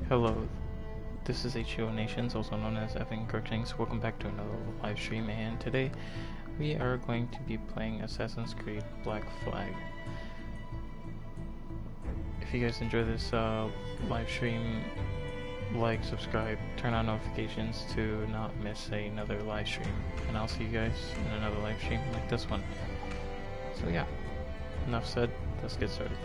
Hello, this is H2ONations, also known as Effing Crookshanks. Welcome back to another live stream, and today we are going to be playing Assassin's Creed Black Flag. If you guys enjoy this live stream, like, subscribe, turn on notifications to not miss another live stream, and I'll see you guys in another live stream like this one. So yeah, enough said, let's get started.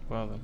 Well then.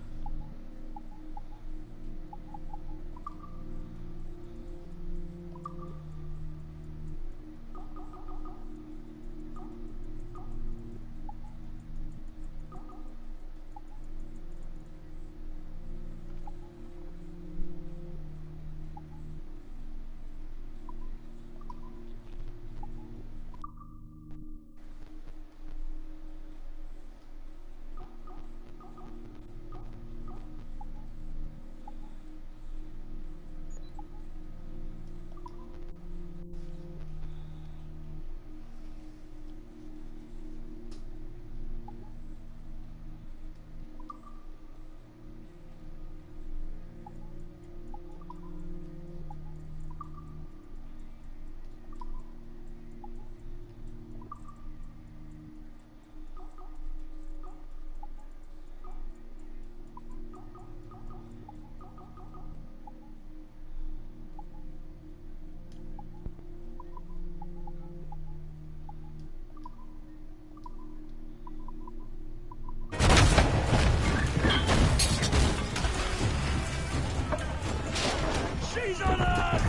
She's on us!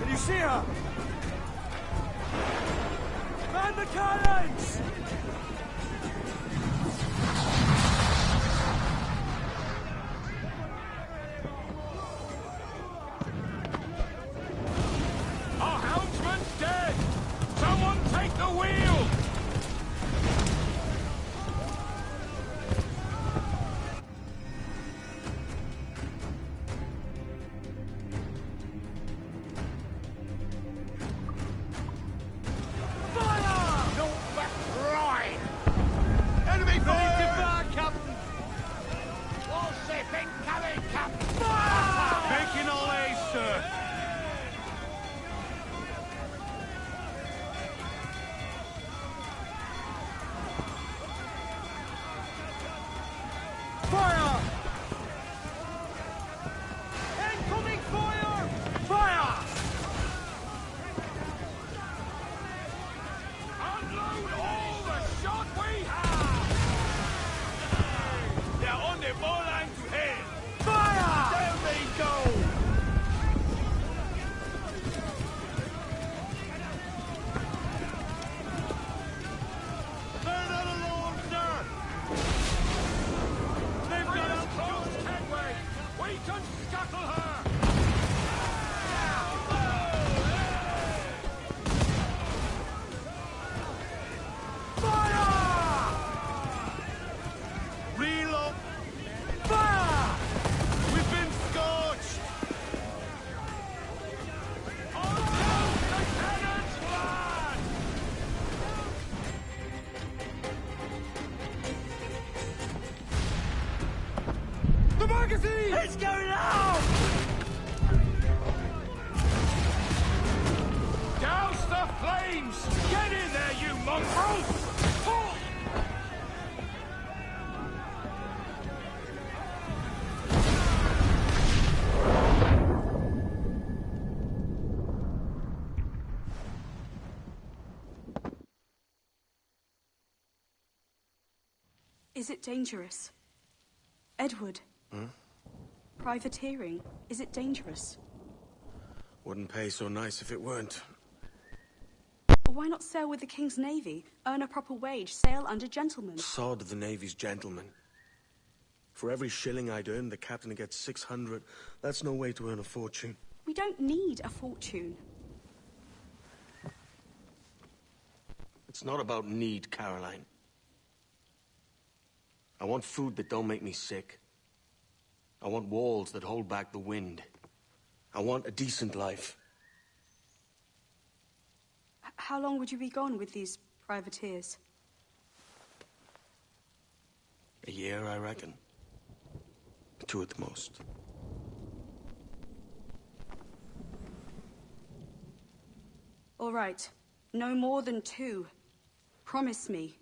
Can you see her? Man the cannons! Our helmsman's dead! Someone take the wheel! Fire! No back right! Enemy fire! Captain! All ship incoming, Captain! Fire! Making all ace, sir! Fire! Incoming fire! Fire! Unload all the shot we have! They're on the bowline to hit! Fire! There they go! They're not alone, sir! They've got a close headway! We can scuttle her! Fire! Reload! Fire! We've been scorched! On down the cannons, lad! The magazine! It's going out! flames! Get in there, you mongrels! Is it dangerous? Edward? Hmm? Privateering, is it dangerous? Wouldn't pay so nice if it weren't. Why not sail with the King's Navy? Earn a proper wage, sail under gentlemen. Sod the Navy's gentlemen. For every shilling I'd earn, the captain gets 600. That's no way to earn a fortune. We don't need a fortune. It's not about need, Caroline. I want food that don't make me sick. I want walls that hold back the wind. I want a decent life. How long would you be gone with these privateers? A year, I reckon. 2 at the most. All right. No more than 2. Promise me.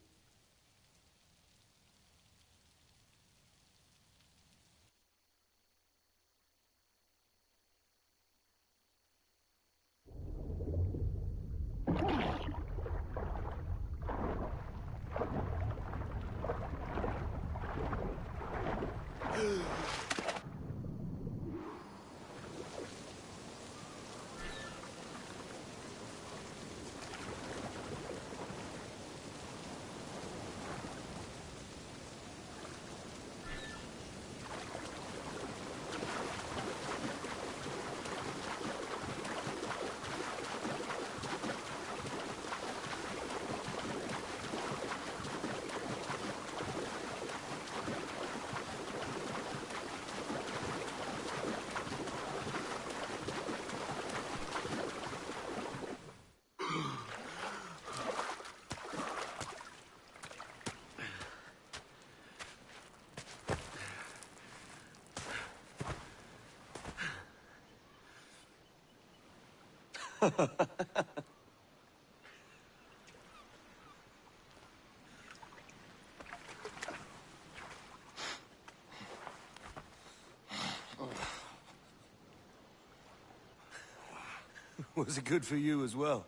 Was it good for you as well?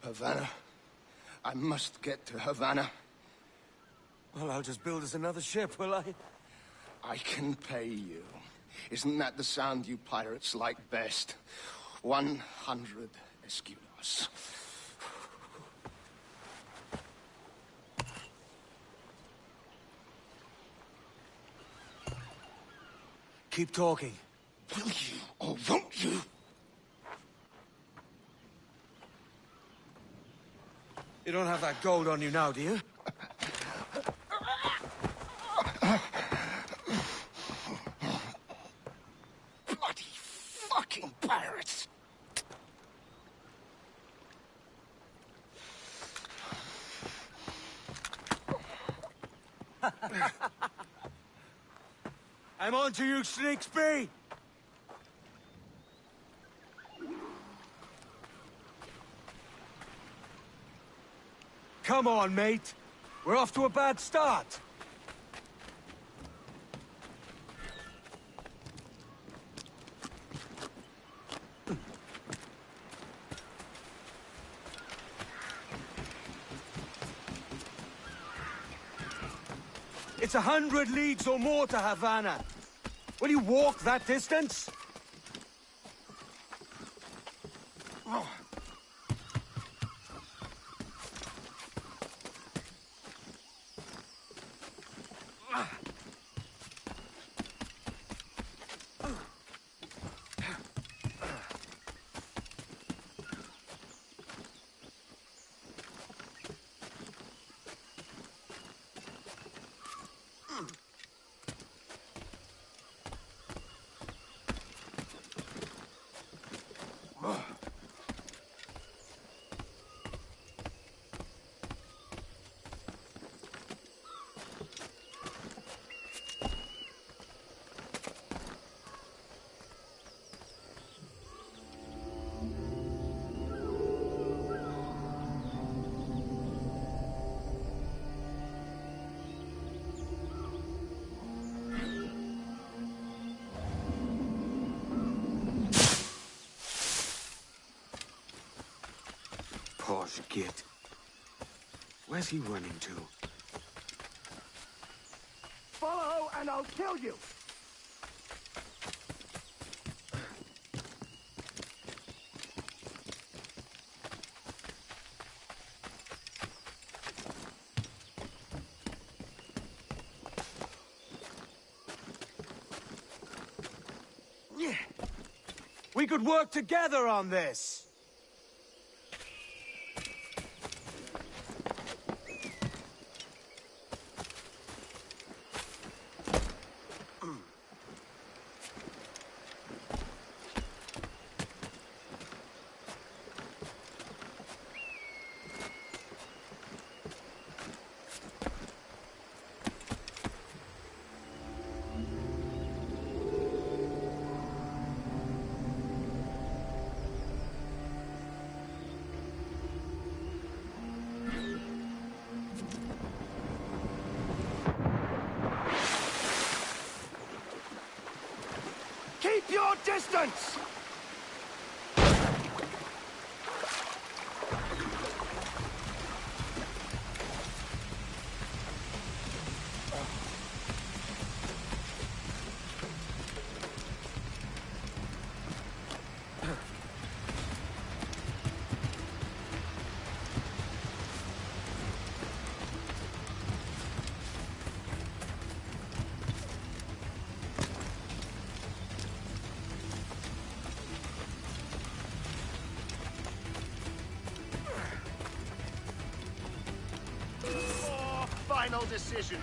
Havana. I must get to Havana. Well, I'll just build us another ship, will I? I can pay you. Isn't that the sound you pirates like best? 100 escudos. Keep talking. Will you or won't you? You don't have that gold on you now, do you? Bloody fucking pirates! I'm on to you, Snakesby! Come on, mate. We're off to a bad start. It's 100 leagues or more to Havana. Will you walk that distance? Shit. Where's he running to? Follow and I'll kill you! We could work together on this! Keep your distance! Final decision.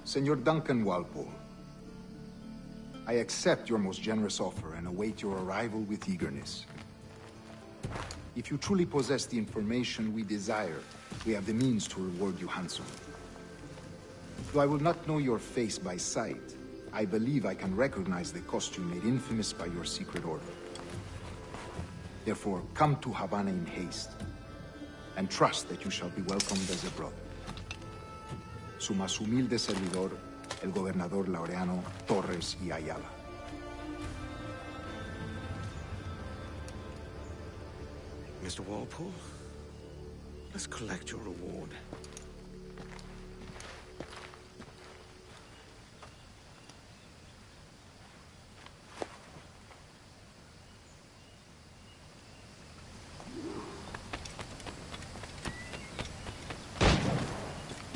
Senor Duncan Walpole, I accept your most generous offer and await your arrival with eagerness. If you truly possess the information we desire, we have the means to reward you handsomely. Though I will not know your face by sight, I believe I can recognize the costume made infamous by your secret order. Therefore, come to Havana in haste, and trust that you shall be welcomed as a brother. Su más humilde servidor, el gobernador Laureano Torres y Ayala. Mr. Walpole, let's collect your reward.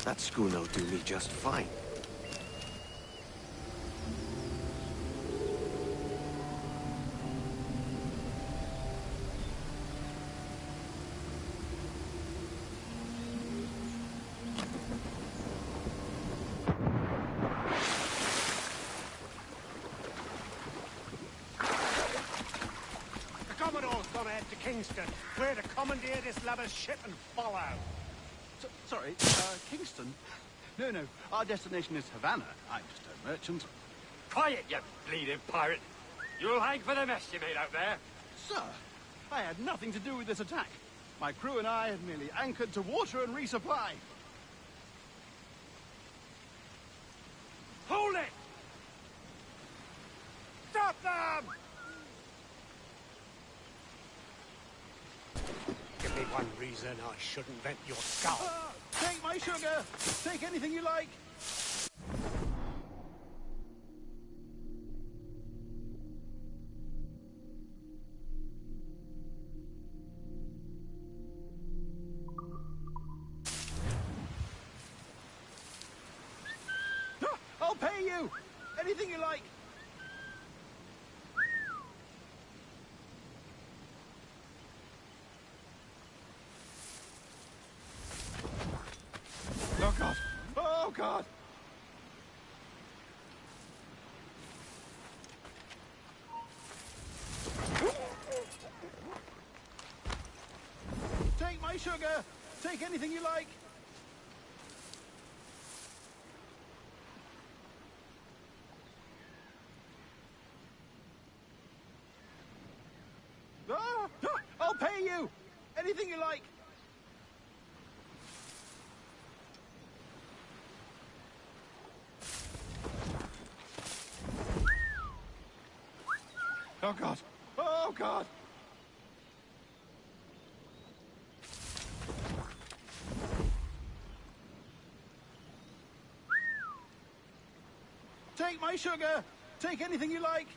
That schooner'll do me just fine. The Commodore's gone ahead to Kingston. We're to commandeer this lover's ship and follow. Sorry, Kingston? No, our destination is Havana. I'm just a merchant. Quiet, you bleeding pirate! You'll hang for the mess you made out there. Sir, I had nothing to do with this attack. My crew and I had merely anchored to water and resupply. Hold it! Stop them! Give me one reason I shouldn't vent your skull. Take my sugar! Take anything you like! I'll pay you! Anything you like! Oh, God! Oh, God! sugar! Take anything you like! Ah, I'll pay you! Anything you like! Oh, God! Oh, God! Take my sugar! Take anything you like!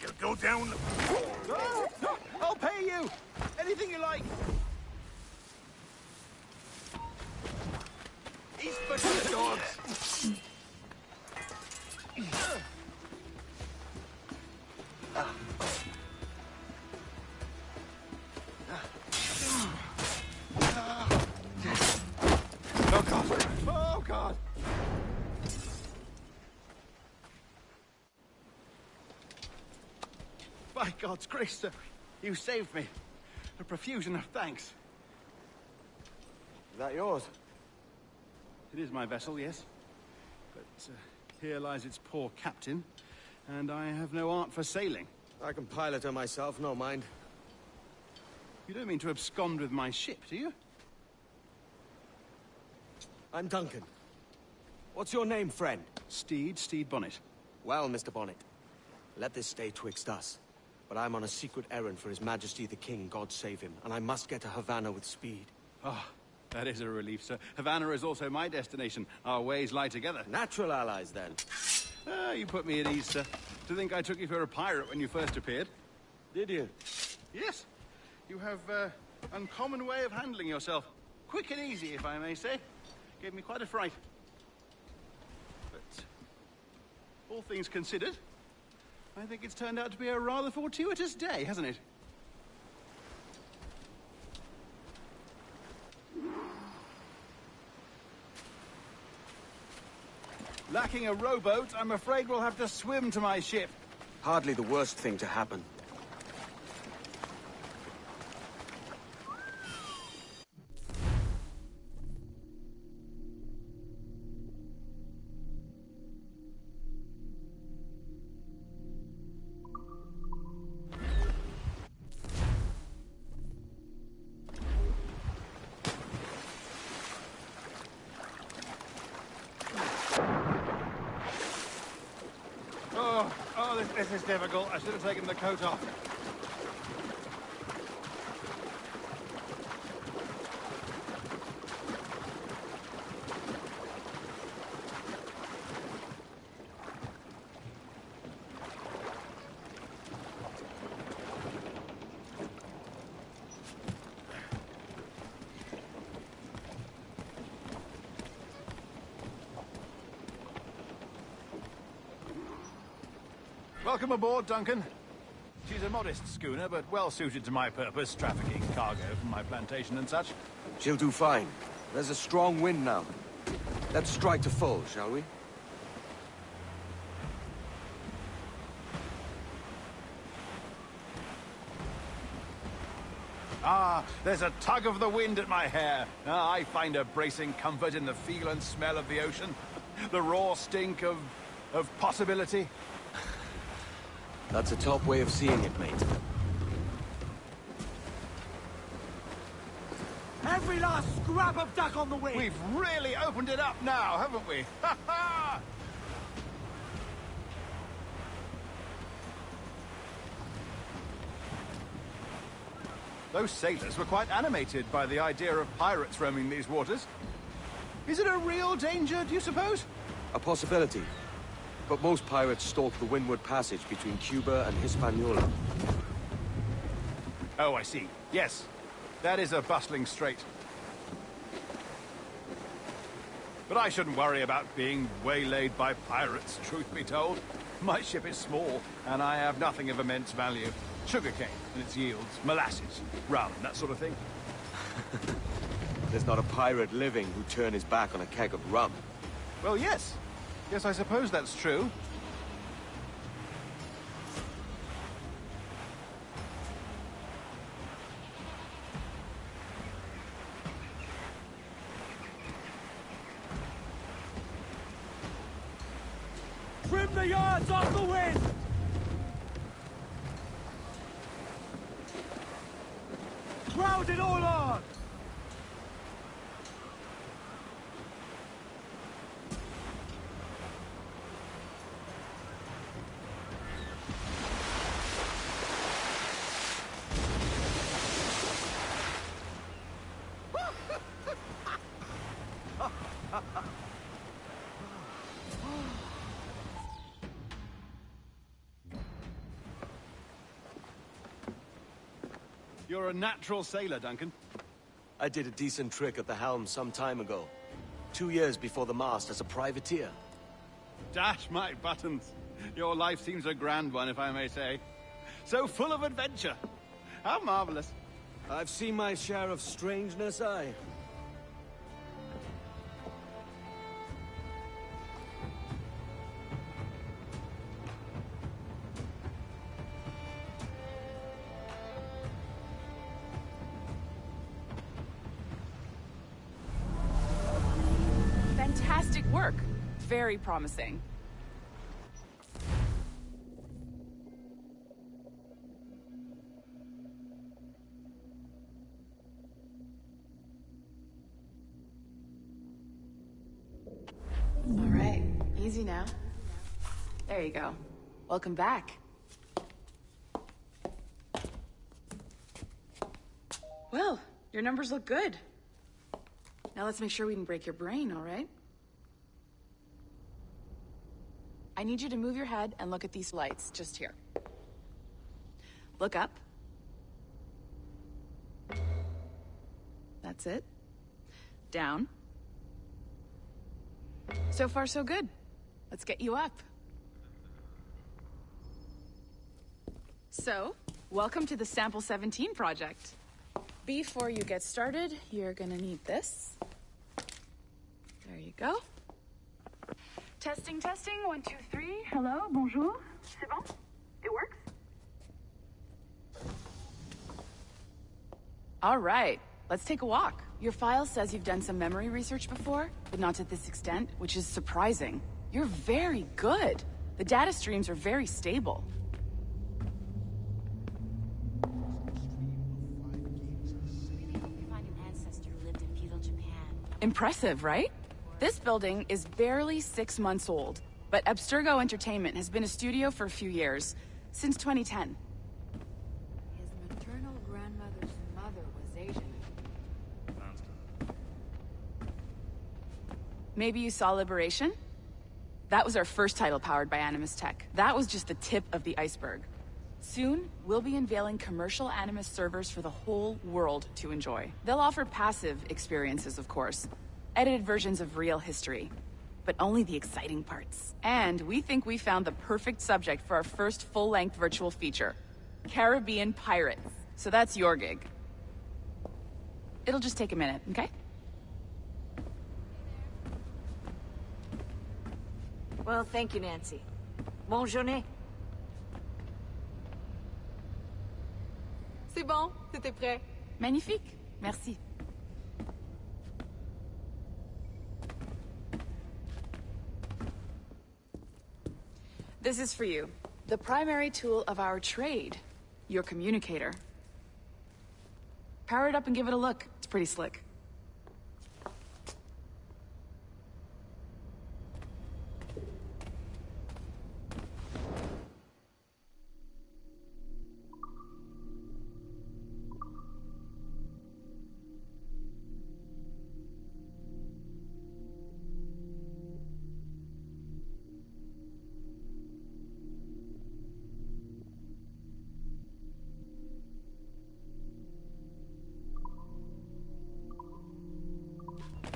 You'll go down. Ah, I'll pay you! Anything you like! He's for the dogs. Oh, God! Oh, God! By God's grace, sir, you saved me. A profusion of thanks. Is that yours? It is my vessel, yes. But here lies its poor captain, and I have no art for sailing. I can pilot her myself, no mind. You don't mean to abscond with my ship, do you? I'm Duncan. What's your name, friend? Steed Bonnet. Well, Mr. Bonnet, let this stay twixt us. But I'm on a secret errand for His Majesty the King, God save him, and I must get to Havana with speed. Ah, that is a relief, sir. Havana is also my destination. Our ways lie together. Natural allies, then. Ah, you put me at ease, sir. To think I took you for a pirate when you first appeared. Did you? Yes. You have uncommon way of handling yourself. Quick and easy, if I may say. Gave me quite a fright. But all things considered, I think it's turned out to be a rather fortuitous day, hasn't it? Lacking a rowboat, I'm afraid we'll have to swim to my ship. Hardly the worst thing to happen. This is difficult. I should have taken the coat off. Welcome aboard, Duncan. She's a modest schooner, but well suited to my purpose, trafficking cargo from my plantation and such. She'll do fine. There's a strong wind now. Let's strike to full, shall we? Ah, there's a tug of the wind at my hair. Ah, I find a bracing comfort in the feel and smell of the ocean. The raw stink of possibility. That's a top way of seeing it, mate. Every last scrap of duck on the wing. We've really opened it up now, haven't we? Ha ha! Those sailors were quite animated by the idea of pirates roaming these waters. Is it a real danger, do you suppose? A possibility. But most pirates stalk the windward passage between Cuba and Hispaniola. Oh, I see. Yes. That is a bustling strait. But I shouldn't worry about being waylaid by pirates, truth be told. My ship is small, and I have nothing of immense value. Sugarcane and its yields, molasses, rum, that sort of thing. There's not a pirate living who'd turn his back on a keg of rum. Well, yes. Yes, I suppose that's true. the yards off the wind! Crowd it all on! You're a natural sailor, Duncan. I did a decent trick at the helm some time ago. 2 years before the mast as a privateer. Dash my buttons. Your life seems a grand one, if I may say. So full of adventure. How marvelous. I've seen my share of strangeness, aye. Fantastic work. Very promising. All right, easy now. There you go. Welcome back. Well, your numbers look good. Now let's make sure we can break your brain, all right? I need you to move your head and look at these lights just here. Look up. That's it. Down. So far, so good. Let's get you up. So, welcome to the Sample 17 project. Before you get started, you're gonna need this. There you go. Testing, testing, 1, 2, 3. Hello, bonjour. C'est bon? It works? All right, let's take a walk. Your file says you've done some memory research before, but not to this extent, which is surprising. You're very good. The data streams are very stable. Impressive, right? This building is barely 6 months old, but Abstergo Entertainment has been a studio for a few years, since 2010. His maternal grandmother's mother was Asian. Maybe you saw Liberation? That was our first title powered by Animus Tech. That was just the tip of the iceberg. Soon, we'll be unveiling commercial Animus servers for the whole world to enjoy. They'll offer passive experiences, of course. Edited versions of real history. But only the exciting parts. And we think we found the perfect subject for our first full-length virtual feature. Caribbean pirates. So that's your gig. It'll just take a minute, okay? Well, thank you, Nancy. Bonne journée. C'est bon, c'était prêt. Magnifique. Merci. This is for you. The primary tool of our trade. Your communicator. Power it up and give it a look. It's pretty slick.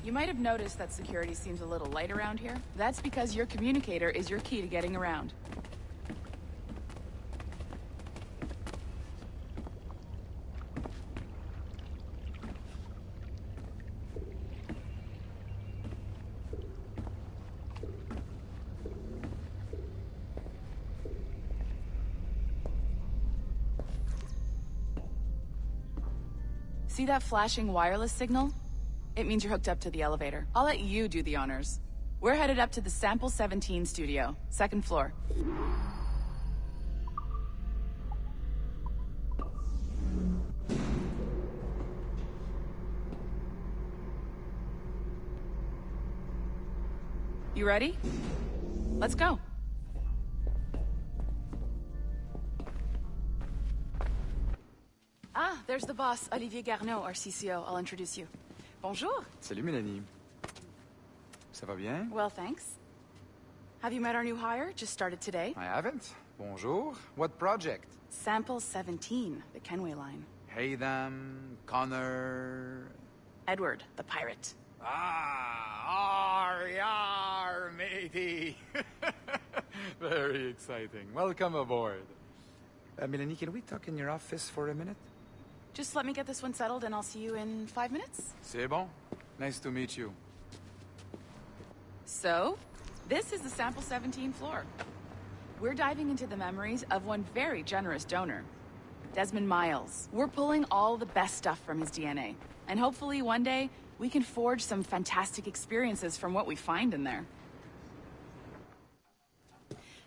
You might have noticed that security seems a little light around here. That's because your communicator is your key to getting around. See that flashing wireless signal? It means you're hooked up to the elevator. I'll let you do the honors. We're headed up to the Sample 17 studio, second floor. You ready? Let's go. Ah, there's the boss, Olivier Garneau, our CCO. I'll introduce you. Bonjour. Salut, Mélanie. Ça va bien? Well, thanks. Have you met our new hire? Just started today. I haven't. Bonjour. What project? Sample 17, the Kenway line. Hey them, Connor... Edward, the pirate. Ah, yar, matey. Very exciting. Welcome aboard. Mélanie, can we talk in your office for a minute? Just let me get this one settled and I'll see you in 5 minutes. C'est bon. Nice to meet you. So, this is the Sample 17 floor. We're diving into the memories of one very generous donor, Desmond Miles. We're pulling all the best stuff from his DNA. And hopefully one day, we can forge some fantastic experiences from what we find in there.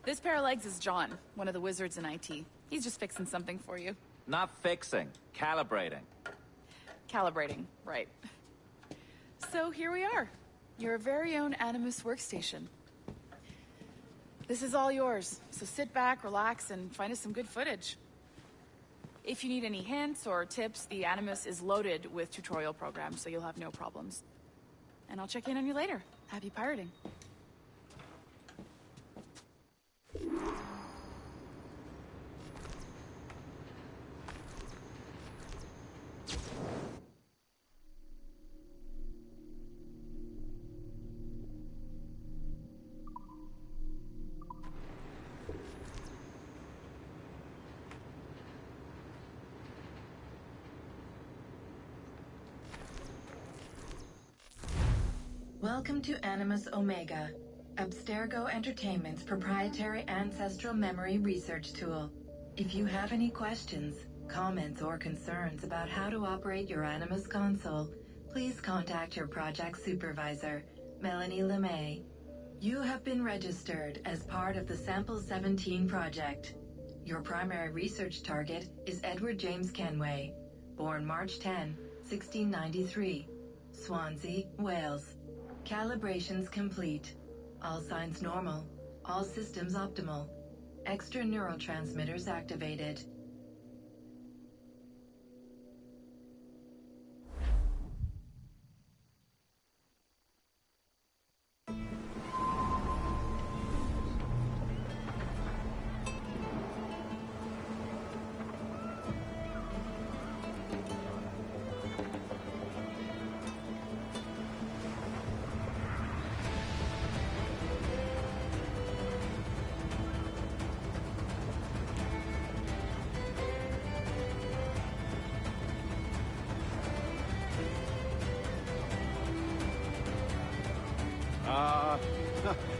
This pair of legs is John, one of the wizards in IT. He's just fixing something for you. Not fixing, calibrating. Calibrating, right. So here we are, your very own Animus workstation. This is all yours, so sit back, relax, and find us some good footage. If you need any hints or tips, the Animus is loaded with tutorial programs, so you'll have no problems. And I'll check in on you later. Happy pirating. Welcome to Animus Omega, Abstergo Entertainment's proprietary ancestral memory research tool. If you have any questions, comments, or concerns about how to operate your Animus console, please contact your project supervisor, Melanie LeMay. You have been registered as part of the Sample 17 project. Your primary research target is Edward James Kenway, born March 10, 1693, Swansea, Wales. Calibrations complete. All signs normal. All systems optimal. Extra neurotransmitters activated.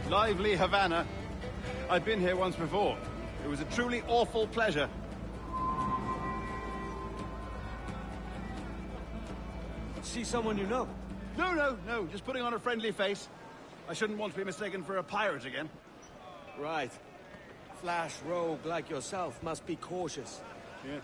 Lively Havana. I've been here once before. It was a truly awful pleasure. See someone you know? No. Just putting on a friendly face. I shouldn't want to be mistaken for a pirate again. Right. Flash rogue like yourself must be cautious. Yeah.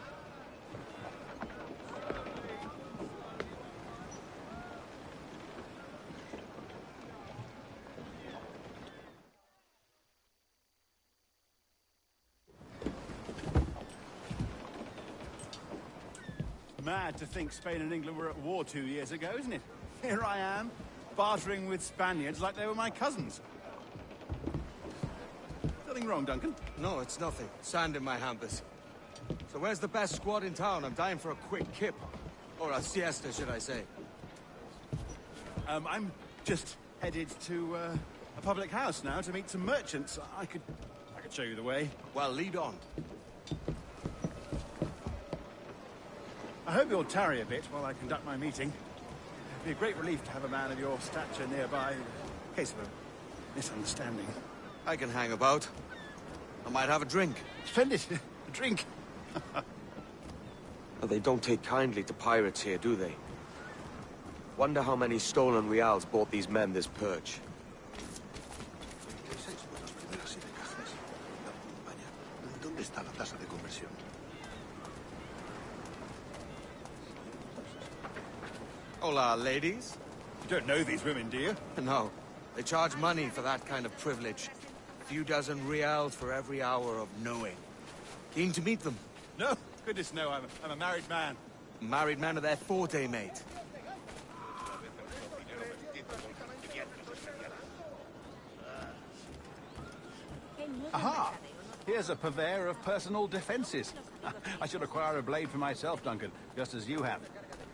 Mad to think Spain and England were at war 2 years ago, isn't it? Here I am, bartering with Spaniards like they were my cousins. Nothing wrong, Duncan? No, it's nothing. Sand in my hampers. So where's the best squad in town? I'm dying for a quick kip. Or a siesta, should I say. I'm just headed to a public house now to meet some merchants. I could show you the way. Well, lead on. I hope you'll tarry a bit while I conduct my meeting. It'd be a great relief to have a man of your stature nearby, in case of a misunderstanding. I can hang about. I might have a drink. Splendid. A drink. They don't take kindly to pirates here, do they? Wonder how many stolen reals bought these men this perch. tasa de conversión. Hola, ladies. You don't know these women, do you? No. They charge money for that kind of privilege. A few dozen reals for every hour of knowing. Keen to meet them? No. Goodness, no. I'm a married man. Married men are their forte, mate. Aha! Here's a purveyor of personal defenses. I should acquire a blade for myself, Duncan, just as you have.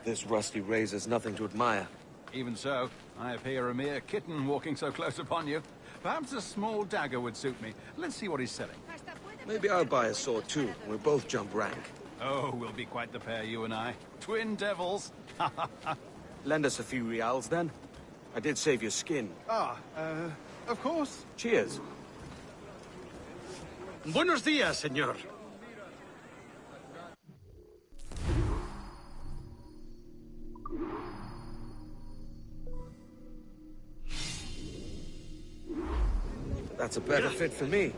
This rusty razor's nothing to admire. Even so, I appear a mere kitten walking so close upon you. Perhaps a small dagger would suit me. Let's see what he's selling. Maybe I'll buy a sword too. We'll both jump rank. Oh, we'll be quite the pair, you and I. Twin devils. Lend us a few reals, then. I did save your skin. Of course. Cheers. Buenos días, señor. That's a better fit for me.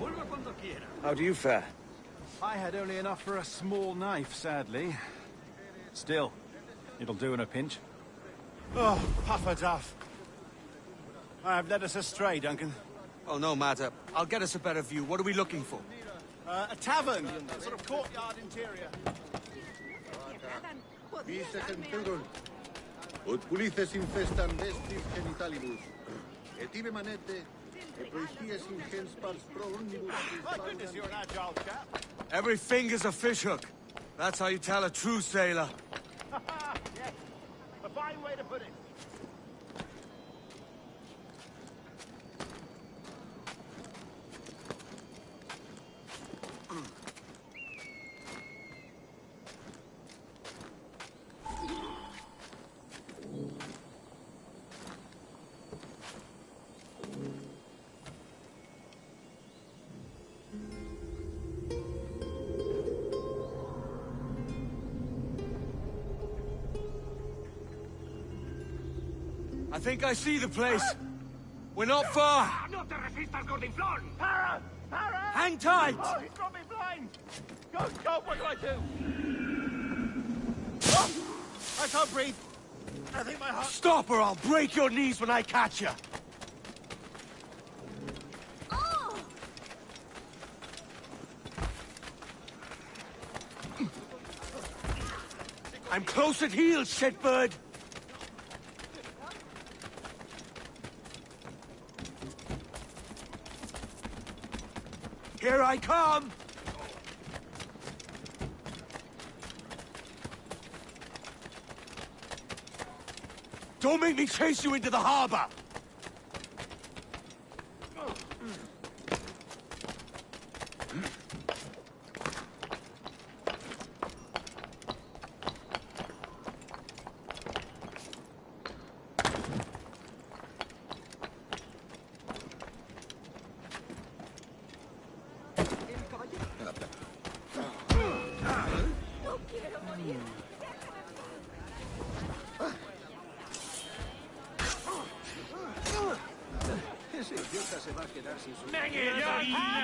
How do you fare? I had only enough for a small knife, sadly. Still, it'll do in a pinch. Oh, puffer duff. I have led us astray, Duncan. Oh, no matter. I'll get us a better view. What are we looking for? A tavern, a sort of courtyard interior. Ut pulices infestam vestis genitalibus. Et ibe manete, et proities ingens pars pro omnibus. My goodness, you're an agile chap. Every finger's a fishhook. That's how you tell a true sailor. Yes, a fine way to put it. I think I see the place. We're not far. No te resistas, gordinflón! Para! Para! Hang tight! Oh, he's got me blind! God, what do I do? I can't breathe. I think my heart... Stop or I'll break your knees when I catch you. I'm close at heel, shitbird. Here I come! Don't make me chase you into the harbor!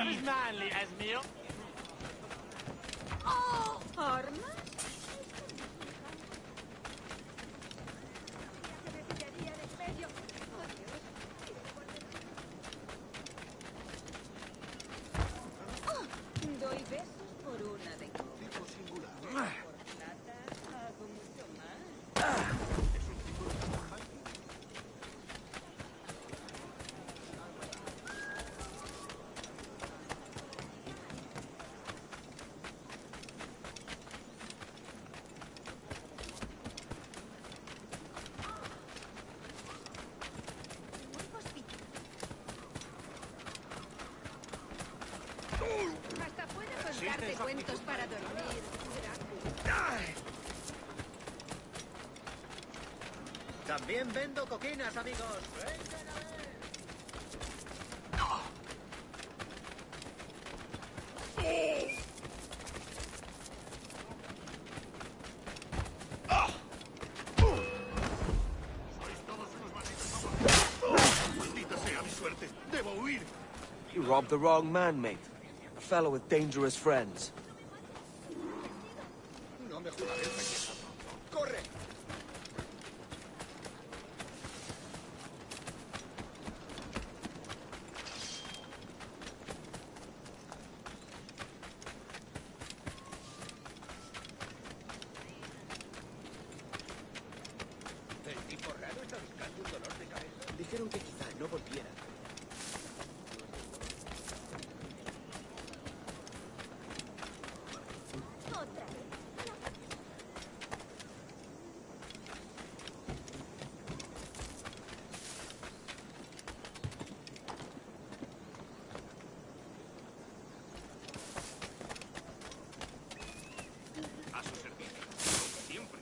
As manly as me. Oh, armas? Doy besos por una de tipo singular. Por plata hago mucho más. Hasta puedo contarte cuentos para dormir. También vendo coquinas, amigos. Maldita sea mi suerte. Debo huir. You robbed the wrong man, mate. A fellow with dangerous friends. mejorar el pellejo. ¡Corre! El tipo raro está buscando un dolor de cabeza. Dijeron que quizá no volviera. A su servicio. Siempre.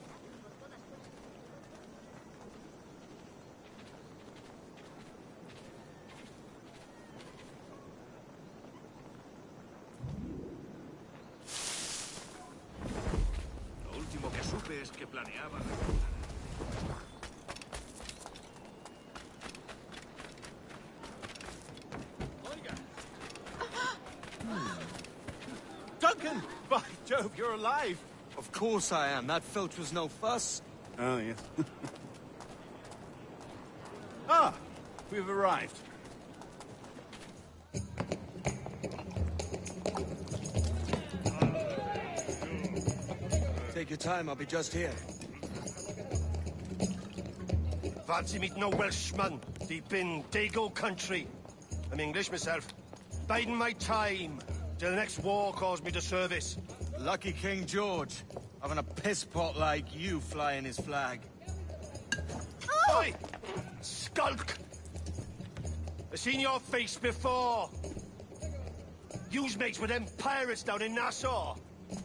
Lo último que supe es que planeaba regresar. Duncan! By Jove, you're alive! Of course I am. That filch was no fuss. Oh, yes. Ah! We've arrived. Take your time, I'll be just here. Fancy meeting no Welshman deep in Dago country. I'm English myself. Biding my time till the next war calls me to service. Lucky King George, having a piss pot like you flying his flag. Oi! Skulk! I've seen your face before. You's mates with them pirates down in Nassau.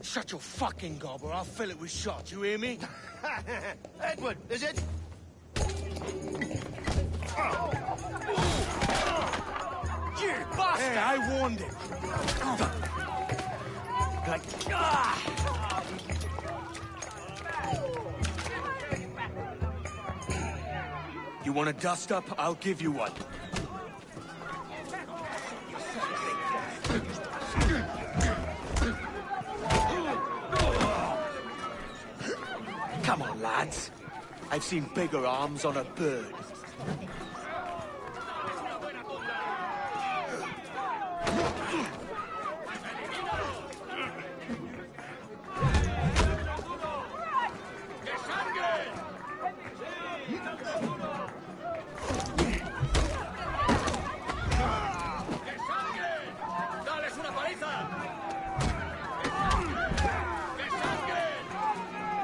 Shut your fucking gob or I'll fill it with shot, you hear me? Edward, is it? You bastard! Hey, I warned him. You want a dust-up? I'll give you one. Come on, lads. I've seen bigger arms on a bird.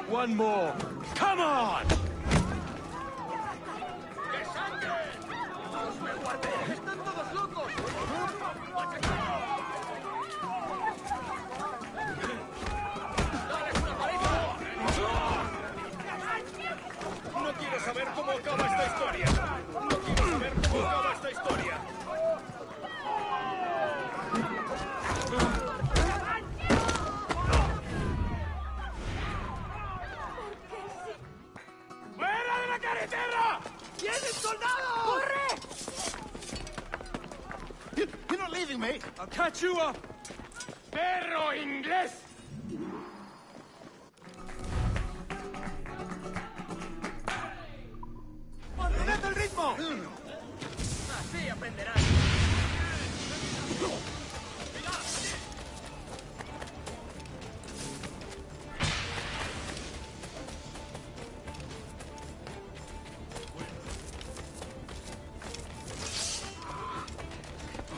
One more. Come on! No quiero saber cómo acaba esta historia. No quiero saber cómo acaba esta historia. ¡Fuera de la carretera! ¡Vienen soldados! ¡Corre! You're not leaving me! I'll catch you up! ¡Perro inglés! ¡Mantened el ritmo! Así aprenderás.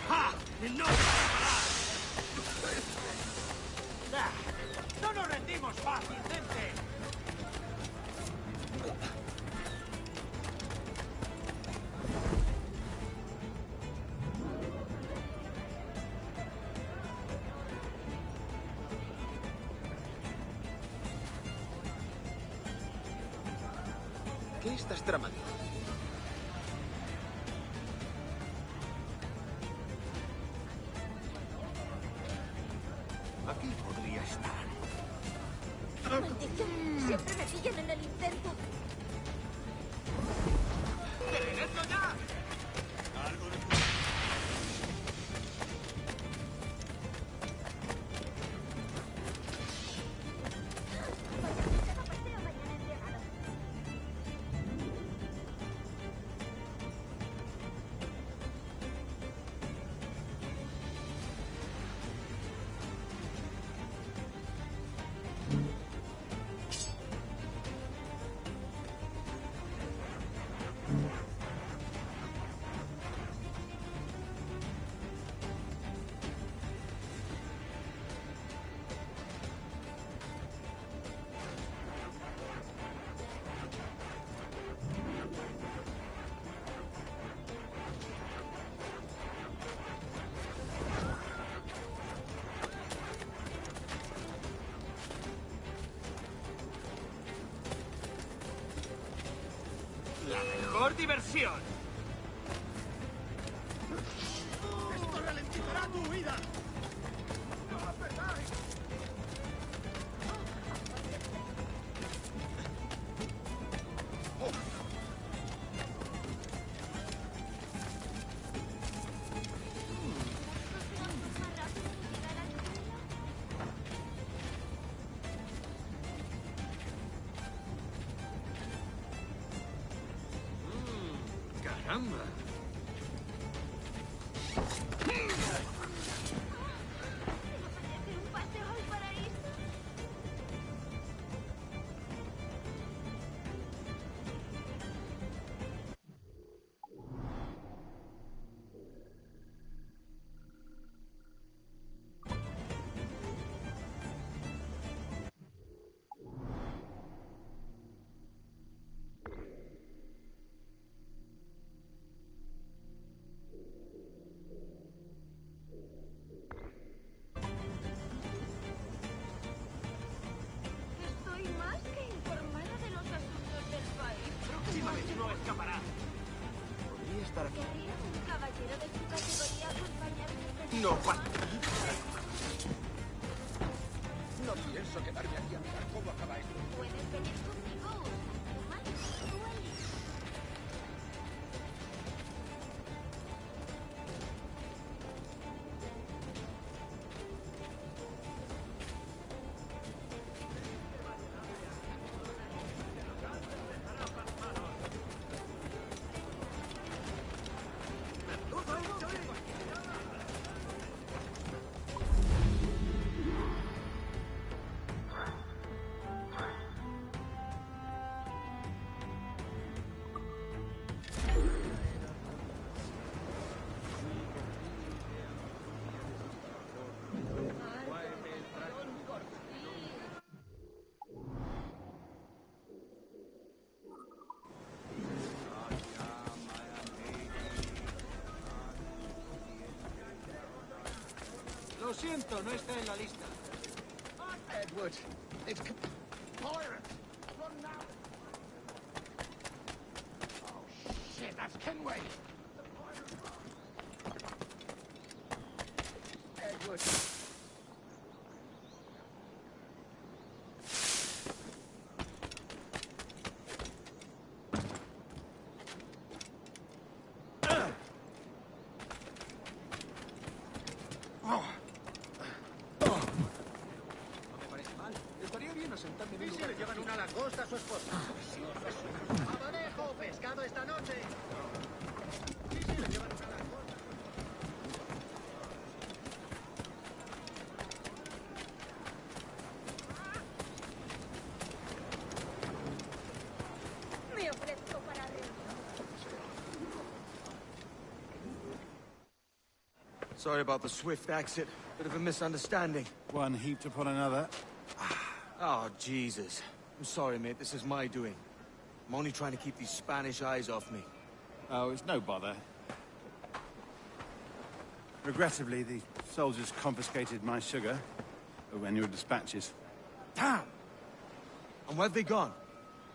¡Ja! ¡Y no! ¡No nos rendimos fácilmente! ¿Qué estás tramando? Aquí podría estar. ¡Maldición! Siempre me pillan en el intento. ¡De regreso ya! Algo de... mejor diversión. Esto ralentizará tu huida. Caramba. Estoy más que informada de los asuntos del país. Próximamente no escapará. Podría estar aquí. ¿Querría un caballero de su categoría acompañarme este No, fin de No pienso quedarme aquí a mirar cómo acaba esto. Puedes venir conmigo o usar tu mano. Tú eliges. Lo siento, no está en la lista. Edward, it's pirates. Run now. Oh shit, that's Kenway. Edward. ¿Y si le llevan una langosta a su esposa? ¡Abadejo! ¡Pescado esta noche! ¿Y si le llevan una langosta? Me ofrezco para reunir. Sorry about the swift exit. Bit of a misunderstanding. One heaped upon another. Oh, Jesus. I'm sorry, mate. This is my doing. I'm only trying to keep these Spanish eyes off me. Oh, it's no bother. Regrettably, the soldiers confiscated my sugar when your dispatches. Damn! And where've they gone?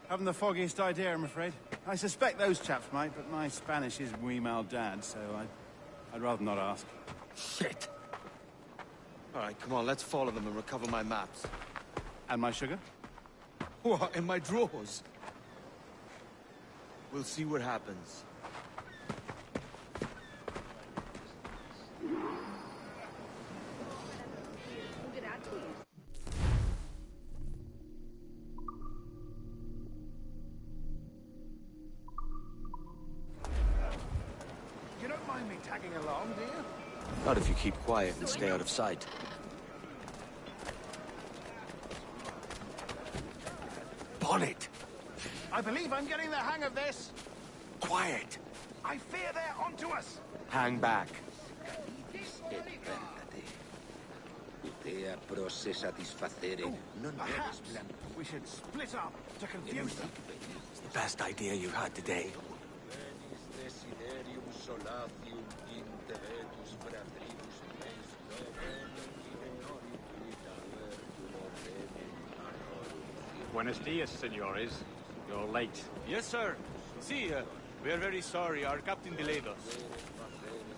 Haven't the foggiest idea, I'm afraid. I suspect those chaps might, but my Spanish is muy mal dad, so I'd rather not ask. Shit! All right, come on, let's follow them and recover my maps. And my sugar? What, in my drawers? We'll see what happens. You don't mind me tagging along, do you? Not if you keep quiet and stay out of sight. Bonnet! I believe I'm getting the hang of this. Quiet! I fear they're onto us. Hang back. Perhaps we should split up to confuse them. It's the best idea you've had today. Buenos dias, senores. You're late. Yes, sir. See, We are very sorry. Our captain delayed us.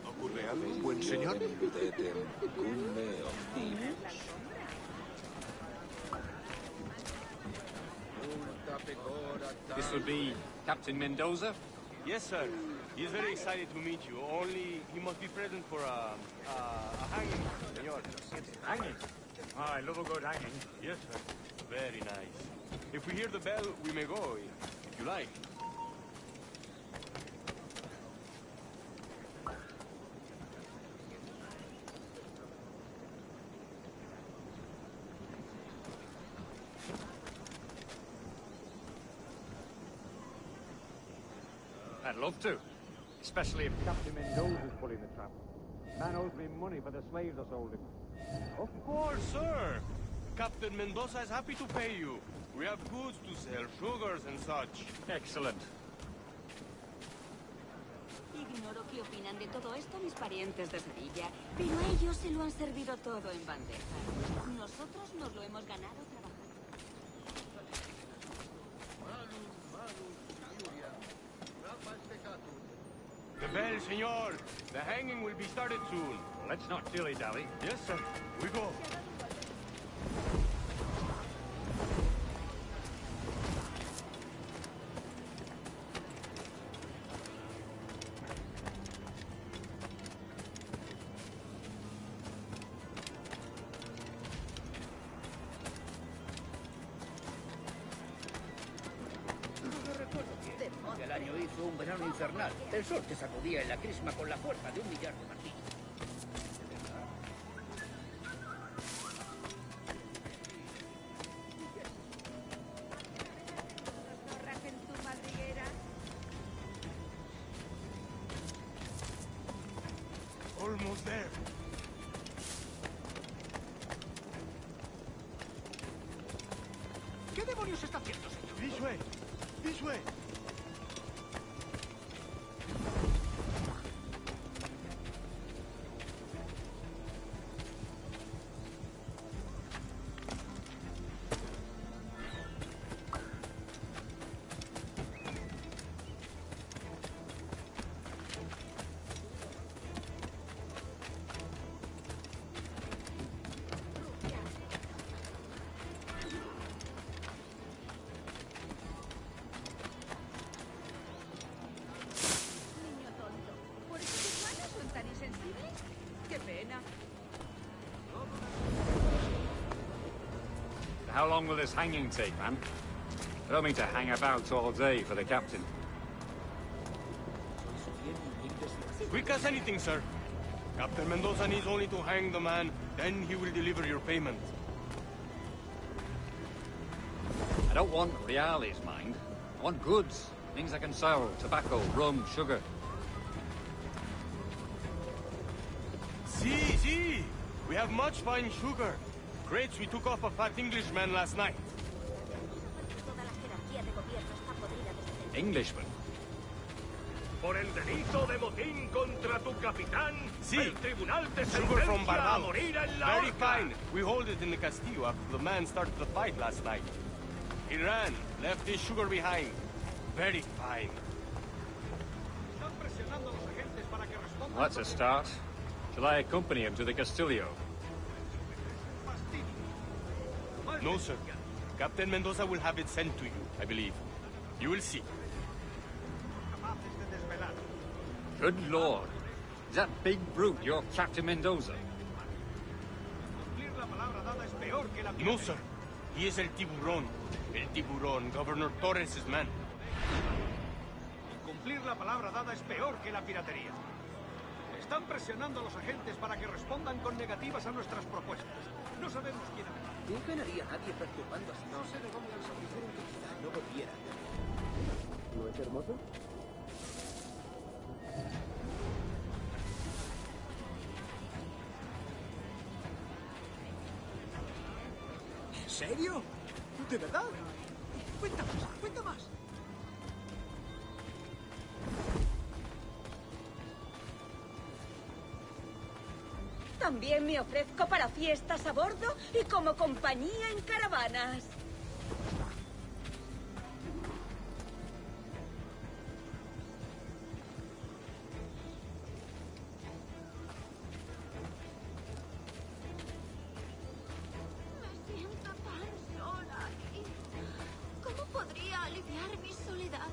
¿Ocurre algo, buen señor? This would be Captain Mendoza? Yes, sir. He is very excited to meet you. Only he must be present for a hanging, senor. Hanging? Oh, I love a good hanging. Yes, sir. Very nice. If we hear the bell, we may go, if you like. I'd love to. Especially if Captain Mendoza's pulling the trap. Man owes me money for the slaves I sold him. Of course, sir. Captain Mendoza is happy to pay you. We have goods to sell, sugars and such. Excellent. Ignoro qué opinan de todo esto mis parientes de Sevilla, pero a ellos se lo han servido todo en bandeja. Nosotros nos lo hemos ganado trabajando. The bell, senor. The hanging will be started soon. Let's not dilly-dally. Yes, sir. We go. El año hizo un verano infernal. El sol te sacudía en la crisma con la fuerza de 1 millar de martillos. Almost there. ¿Qué demonios está haciendo, señor? This way. This way. How long will this hanging take, man? I don't mean to hang about all day for the captain. Quick as anything, sir. Captain Mendoza needs only to hang the man, then he will deliver your payment. I don't want reales, mind. I want goods. Things I can sell. Tobacco, rum, sugar. See. We have much fine sugar. Crates we took off a fat Englishman last night. Englishman? Por el delito de motín contra tu capitán, el tribunal te Sugar from sentencia a Barbados. morir en la Very horca. fine. We hold it in the Castillo after the man started the fight last night. He ran, left his sugar behind. Very fine. Well, that's a start. Shall I accompany him to the Castillo? No, sir. Captain Mendoza will have it sent to you, I believe. You will see. Good Lord. Is that big brute your Captain Mendoza? No, sir. He is El Tiburón. El Tiburón, Governor Torres' man. Cumplir la palabra dada es peor que la piratería. Están presionando a los agentes para que respondan con negativas a nuestras propuestas. No sabemos quién hará. ¿Qué ganaría nadie perturbando así? No sé de dónde han salido. Dijeron que quizá no volviera. ¿No es hermoso? ¿En serio? ¿De verdad? Cuenta más. También me ofrezco para fiestas a bordo y como compañía en caravanas. aliviar mi soledad.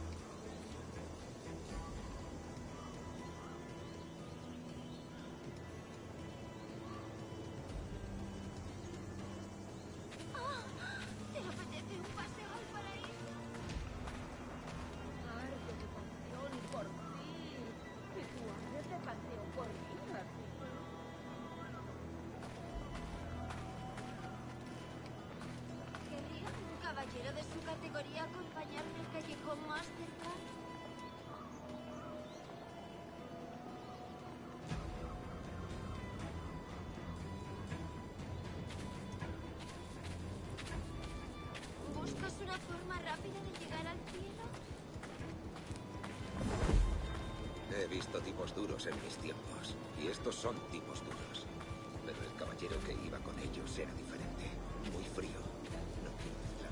Ah, ¿te apetece un paseo al paraíso? Arde de pasión por ti. Y tú ardes de pasión por mí, así. ¿Querría un caballero de su categoría acompañarme al callejón más cercano? ¿Buscas una forma rápida de llegar al cielo? He visto tipos duros en mis tiempos, y estos son tipos duros. Pero el caballero que iba con ellos era diferente, muy frío. No quiero mezclar.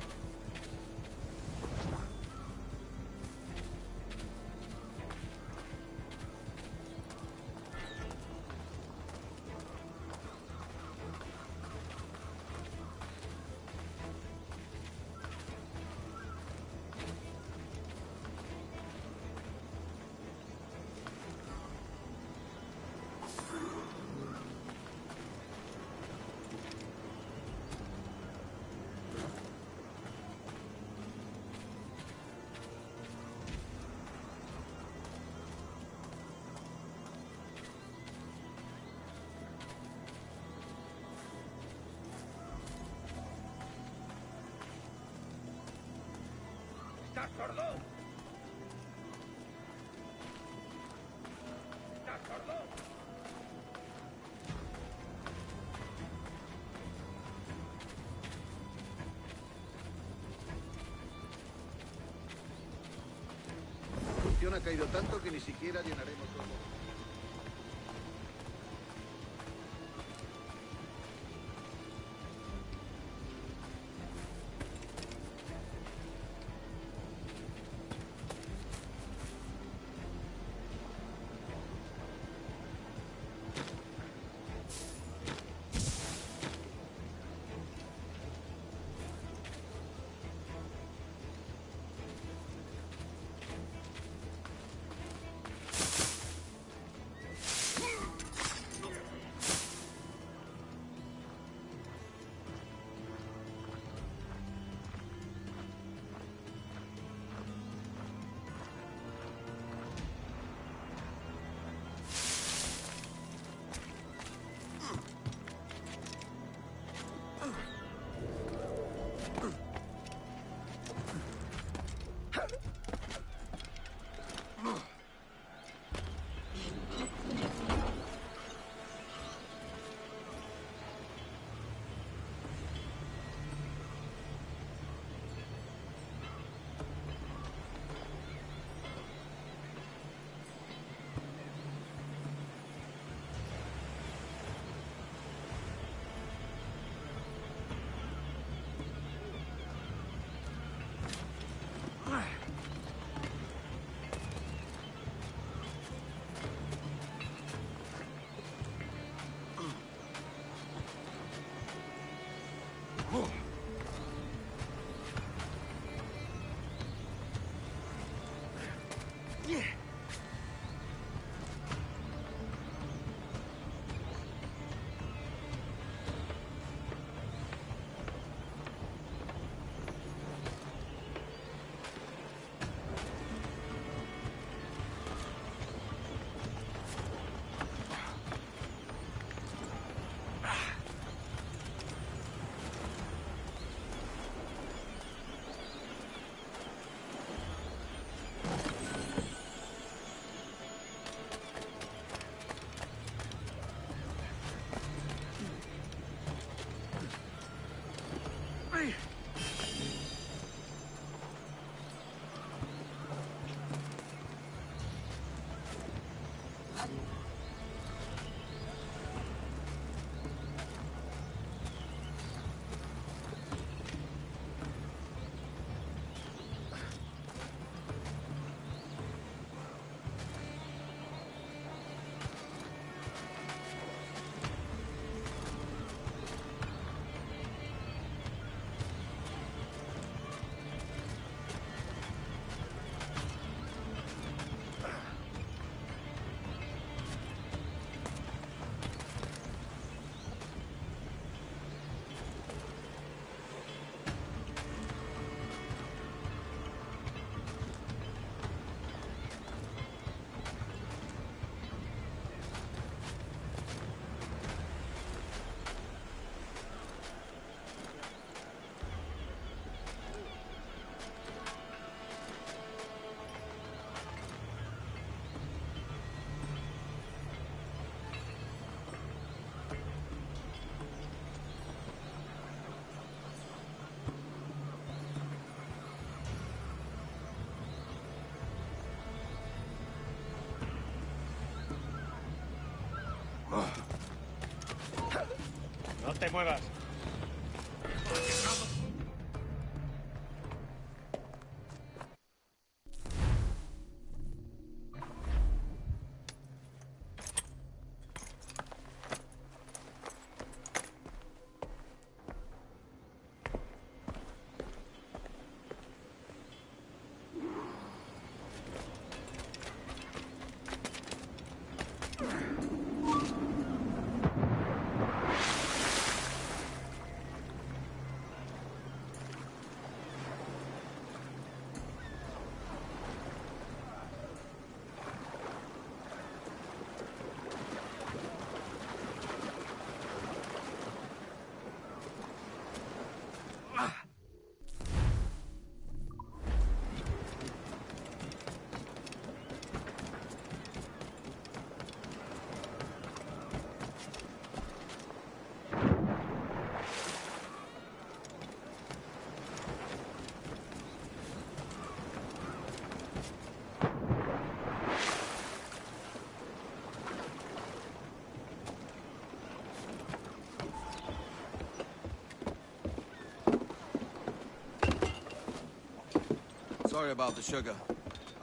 ¿Estás sordo? ¿Estás sordo? La producción ha caído tanto que ni siquiera llenaremos todo. muevas. Sorry about the sugar.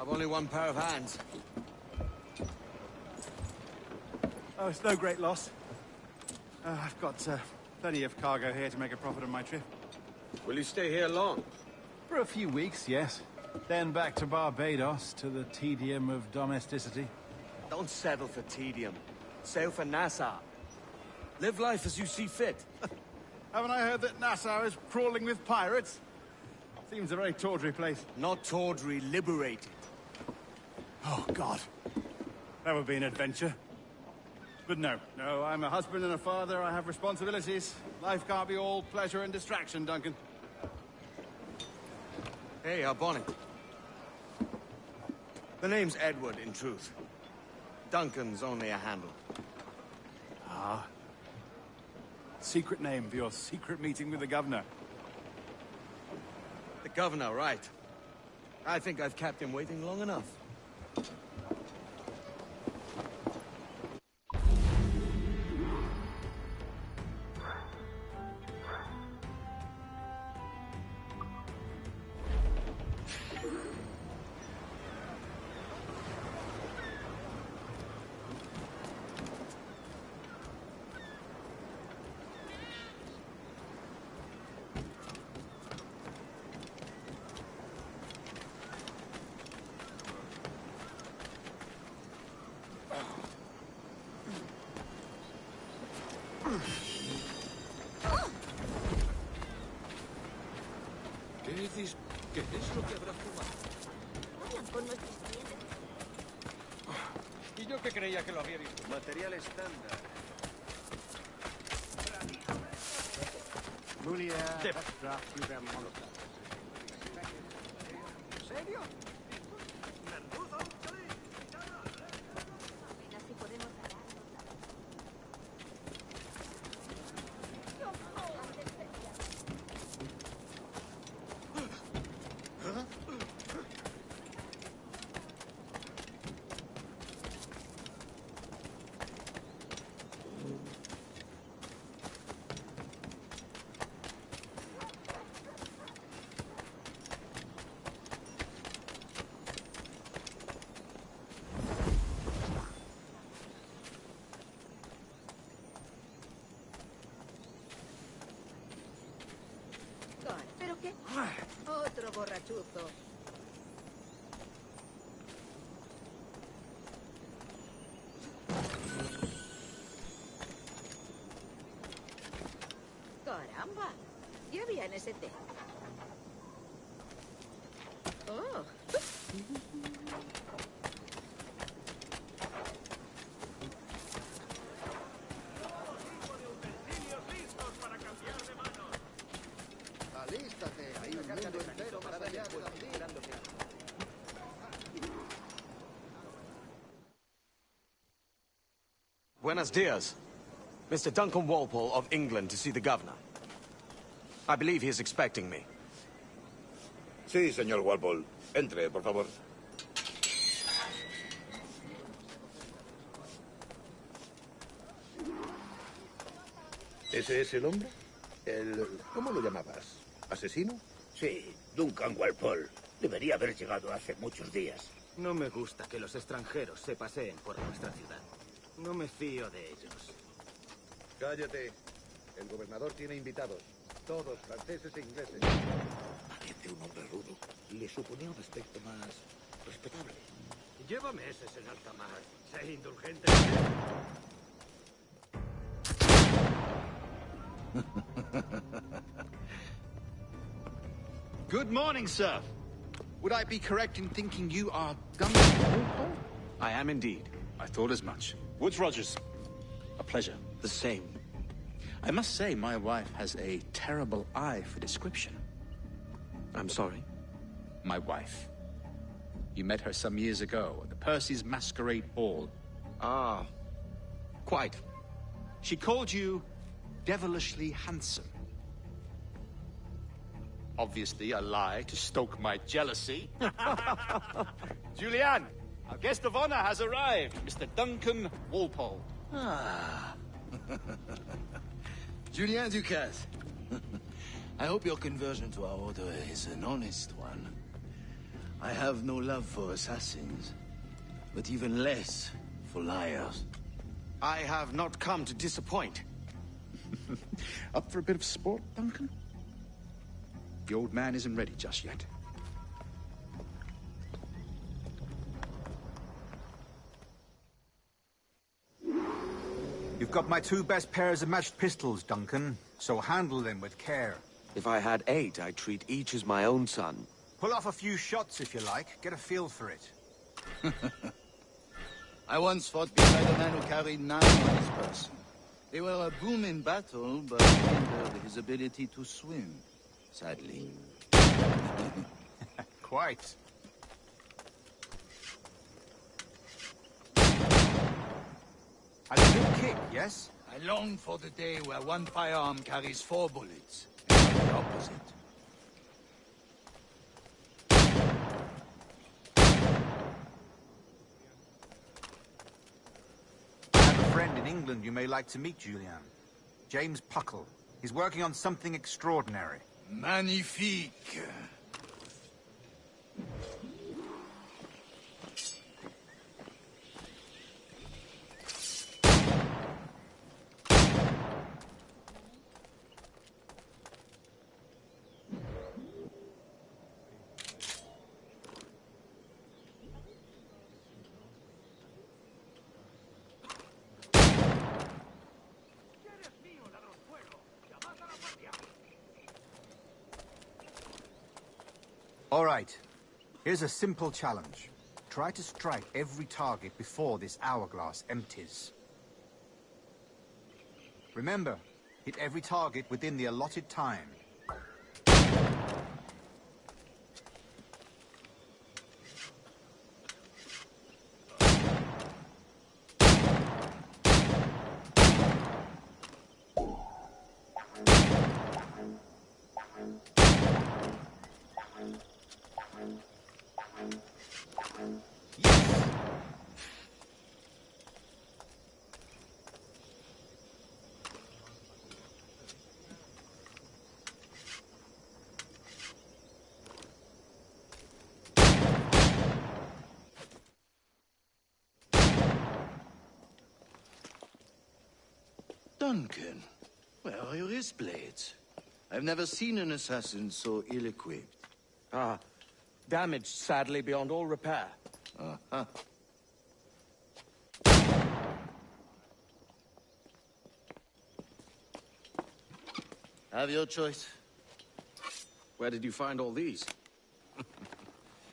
I've only one pair of hands. Oh, it's no great loss. I've got plenty of cargo here to make a profit on my trip. Will you stay here long? For a few weeks, yes. Then back to Barbados, to the tedium of domesticity. Don't settle for tedium. Sail for Nassau. Live life as you see fit. Haven't I heard that Nassau is crawling with pirates? Seems a very tawdry place. Not tawdry, liberated. Oh, God. That would be an adventure. But no, I'm a husband and a father. I have responsibilities. Life can't be all pleasure and distraction, Duncan. Hey, our bonnet. The name's Edward, in truth. Duncan's only a handle. Ah. Secret name for your secret meeting with the governor. The governor, right. I think I've kept him waiting long enough. ¿Qué es lo que habrá fumado? Hablan con nuestros clientes. Y yo que creía que lo había visto. Material estándar. ¿En serio? Apenas si podemos darnos ¿Pero qué? Otro borrachuzo. Caramba, ¿qué había en ese té? Oh. Alístate, hay un mundo entero más allá de la vida. Buenos dias. Mr. Duncan Walpole of England to see the governor. I believe he is expecting me. Sí, señor Walpole. Entre, por favor. ¿Ese es el hombre? ¿Cómo lo llamabas? ¿Asesino? Sí, Duncan Walpole. Debería haber llegado hace muchos días. No me gusta que los extranjeros se paseen por nuestra ciudad. No me fío de ellos. Cállate. El gobernador tiene invitados. Todos franceses e ingleses. Parece un hombre rudo. Le suponía un aspecto más respetable. Lleva meses en alta mar. Sé indulgente. Good morning, sir. Would I be correct in thinking you are Duncan? I am indeed. I thought as much. Woods Rogers. A pleasure. The same. I must say, my wife has a terrible eye for description. I'm sorry? My wife. You met her some years ago at the Percy's Masquerade Ball. Ah, quite. She called you devilishly handsome. Obviously a lie to stoke my jealousy. Julianne, our guest of honor has arrived, Mr. Duncan Walpole. Ah. Julien Ducasse. I hope your conversion to our order is an honest one. I have no love for assassins, but even less for liars. I have not come to disappoint. Up for a bit of sport, Duncan? The old man isn't ready just yet. You've got my 2 best pairs of matched pistols, Duncan, so handle them with care. If I had 8, I'd treat each as my own son. Pull off a few shots if you like. Get a feel for it. I once fought beside a man who carried 9 on his person. They were a boom in battle, but hindered his ability to swim, sadly. Quite. A good kick, yes? I long for the day where one firearm carries 4 bullets, and not the opposite. I have a friend in England you may like to meet, Julian. James Puckle. He's working on something extraordinary. Magnifique. All right. Here's a simple challenge. Try to strike every target before this hourglass empties. Remember, hit every target within the allotted time. Duncan, where are your wrist blades? I've never seen an assassin so ill-equipped. Ah, damaged sadly beyond all repair. Uh-huh. Have your choice. Where did you find all these?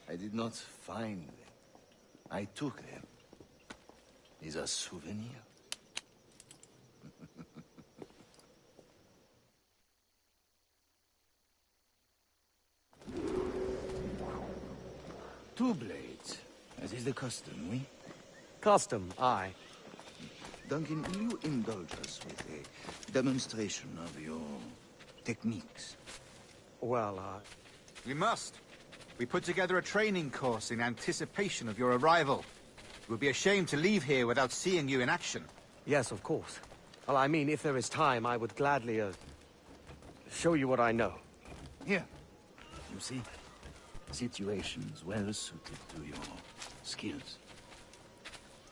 I did not find them. I took them. These are souvenirs. Two blades. That is the custom, oui? Custom, aye. Duncan, will you indulge us with a demonstration of your techniques? Well, We must. We put together a training course in anticipation of your arrival. It would be a shame to leave here without seeing you in action. Yes, of course. Well, I mean, if there is time, I would gladly, show you what I know. Here. You see? Situations well suited to your skills.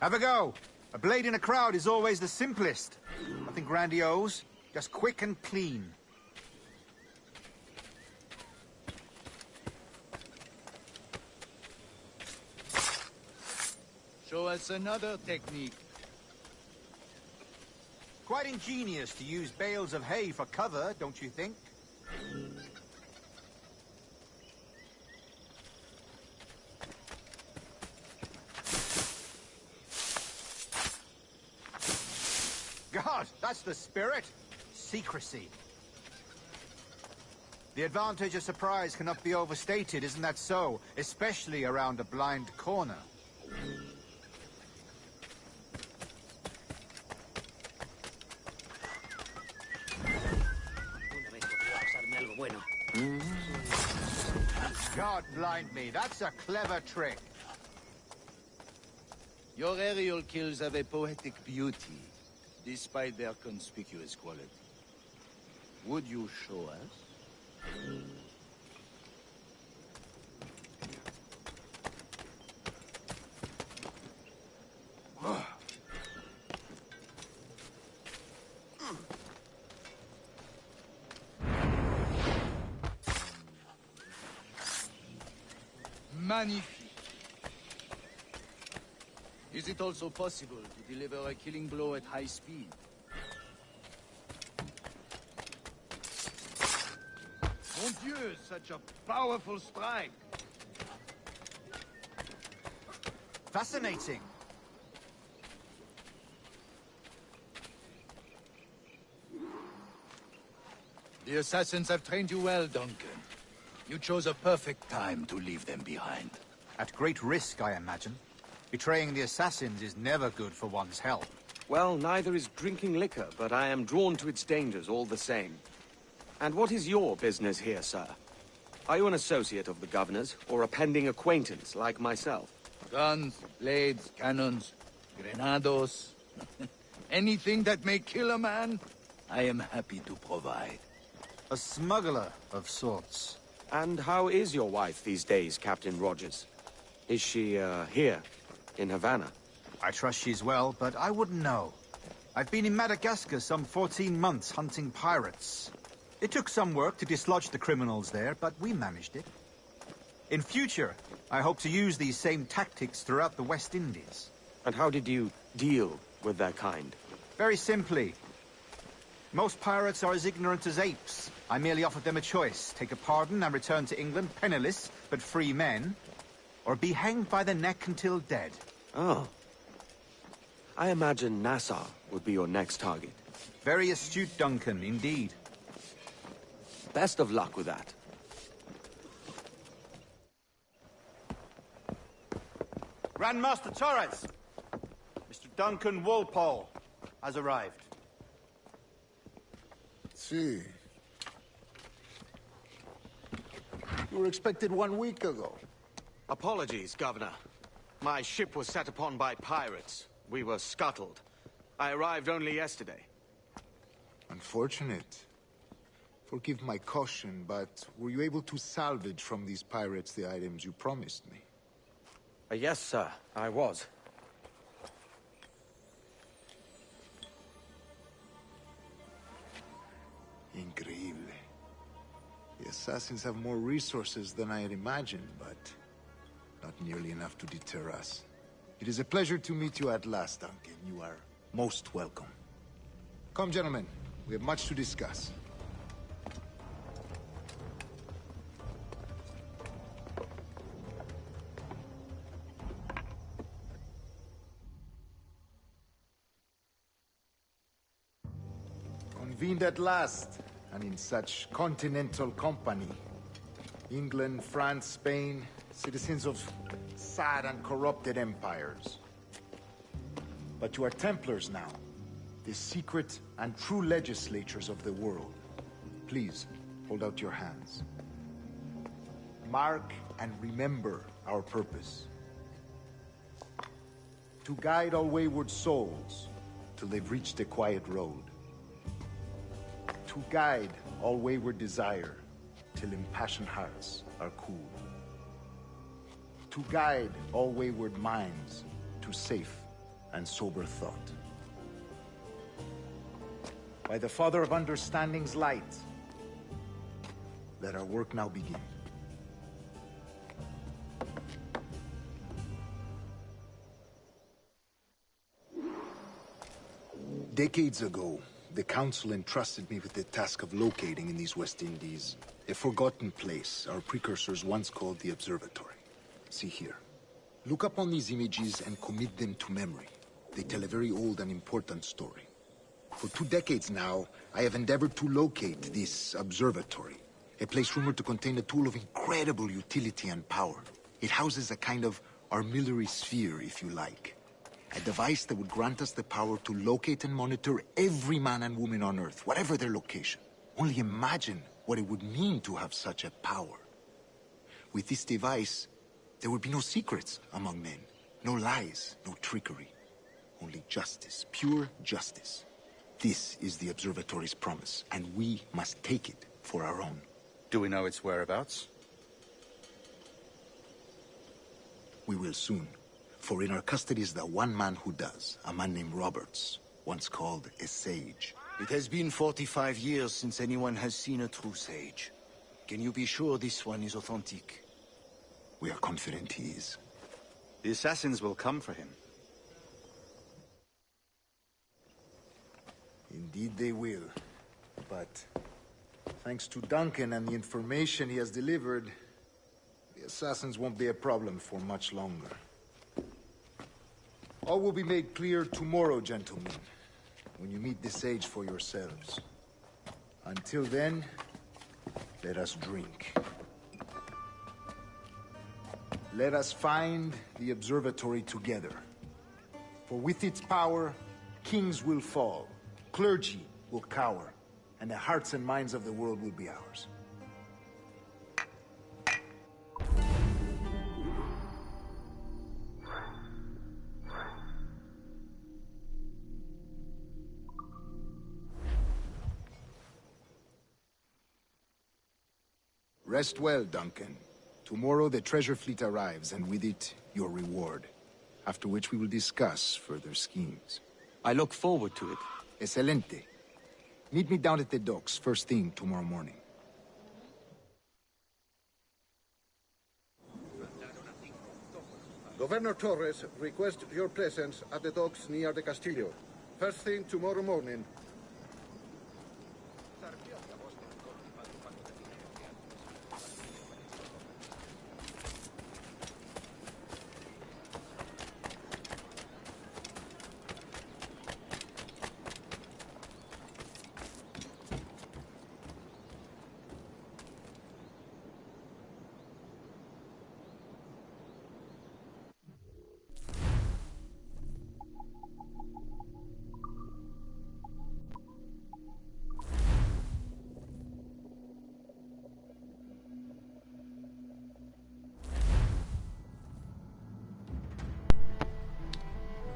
Have a go. A blade in a crowd is always the simplest. Nothing grandiose, just quick and clean. Show us another technique. Quite ingenious to use bales of hay for cover, don't you think? God, that's the spirit. Secrecy. The advantage of surprise cannot be overstated, isn't that so? Especially around a blind corner. God blind me, that's a clever trick. Your aerial kills have a poetic beauty, despite their conspicuous quality. Would you show us? Magnifique. Is it also possible to deliver a killing blow at high speed? Mon Dieu, such a powerful strike. Fascinating. The assassins have trained you well, Duncan. You chose a perfect time to leave them behind. At great risk, I imagine. Betraying the assassins is never good for one's health. Well, neither is drinking liquor, but I am drawn to its dangers all the same. And what is your business here, sir? Are you an associate of the governor's, or a pending acquaintance like myself? Guns, blades, cannons, grenados. Anything that may kill a man, I am happy to provide. A smuggler of sorts. And how is your wife these days, Captain Rogers? Is she, here, in Havana? I trust she's well, but I wouldn't know. I've been in Madagascar some 14 months hunting pirates. It took some work to dislodge the criminals there, but we managed it. In future, I hope to use these same tactics throughout the West Indies. And how did you deal with their kind? Very simply. Most pirates are as ignorant as apes. I merely offered them a choice. Take a pardon and return to England penniless, but free men. Or be hanged by the neck until dead. Oh. I imagine Nassau would be your next target. Very astute, Duncan, indeed. Best of luck with that. Grandmaster Torres! Mr. Duncan Walpole has arrived. See. You were expected 1 week ago. Apologies, Governor. My ship was set upon by pirates. We were scuttled. I arrived only yesterday. Unfortunate. Forgive my caution, but were you able to salvage from these pirates the items you promised me? Yes, sir, I was. Increíble. The assassins have more resources than I had imagined, but not nearly enough to deter us. It is a pleasure to meet you at last, Duncan. You are most welcome. Come, gentlemen. We have much to discuss. Convened at last, and in such continental company. England, France, Spain, citizens of sad and corrupted empires. But you are Templars now, the secret and true legislators of the world. Please, hold out your hands. Mark and remember our purpose. To guide all wayward souls, till they've reached a quiet road. To guide all wayward desire till impassioned hearts are cool. To guide all wayward minds to safe and sober thought. By the Father of Understanding's light, let our work now begin. Decades ago, the Council entrusted me with the task of locating in these West Indies a forgotten place our precursors once called the Observatory. See here. Look upon these images and commit them to memory. They tell a very old and important story. For 2 decades now, I have endeavored to locate this observatory, a place rumored to contain a tool of incredible utility and power. It houses a kind of armillary sphere, if you like. A device that would grant us the power to locate and monitor every man and woman on Earth, whatever their location. Only imagine what it would mean to have such a power. With this device, there would be no secrets among men, no lies, no trickery. Only justice, pure justice. This is the Observatory's promise, and we must take it for our own. Do we know its whereabouts? We will soon. For in our custody is the one man who does, a man named Roberts, once called a sage. It has been 45 years since anyone has seen a true sage. Can you be sure this one is authentic? We are confident he is. The assassins will come for him. Indeed they will. But thanks to Duncan and the information he has delivered, the assassins won't be a problem for much longer. All will be made clear tomorrow, gentlemen, when you meet the sage for yourselves. Until then, let us drink. Let us find the observatory together. For with its power, kings will fall, clergy will cower, and the hearts and minds of the world will be ours. Rest well, Duncan. Tomorrow the treasure fleet arrives, and with it, your reward. After which we will discuss further schemes. I look forward to it. Excelente. Meet me down at the docks first thing tomorrow morning. Governor Torres requests your presence at the docks near the Castillo. First thing tomorrow morning.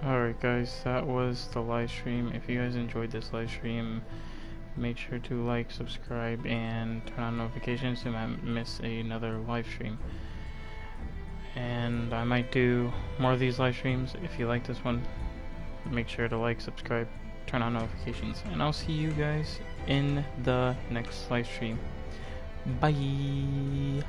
Alright guys, that was the live stream. If you guys enjoyed this live stream, make sure to like, subscribe, and turn on notifications so you might miss another live stream. And I might do more of these live streams. If you like this one, make sure to like, subscribe, turn on notifications. And I'll see you guys in the next live stream. Bye!